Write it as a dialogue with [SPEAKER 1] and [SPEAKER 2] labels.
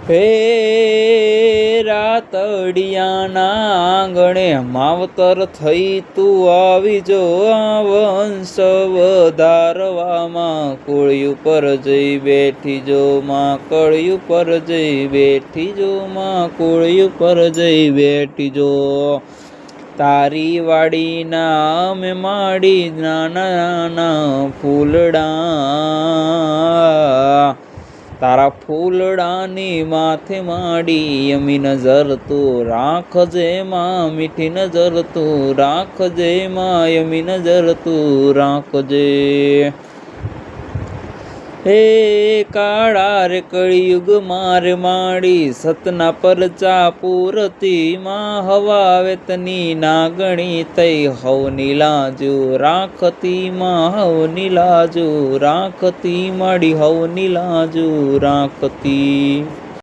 [SPEAKER 1] હે રાતડિયાના આંગણે માવતર થઈ તું આવી જો આ વંશ વધારવામાં કોળિયું પર જઈ બેઠી જો માં કોળિયું પર જઈ બેઠી જો માં કોળિયું પર જઈ બેઠી જો તારી વાડીના અમે માડી નાના નાના ફૂલડા તારા ફૂલડાની માથે માડી યમી નજર તું રાખજે માં મીઠી નજર તું રાખજે માં યમી નજર તું રાખજે હે કાળા રે કળિયુગ મારે માડી સતના પરચા પૂરતી માં હવા વેતની નાગણી થઈ હવની લાજુ રાખતી માં હવની લાજુ રાખતી માડી હવની લાજુ રાખતી।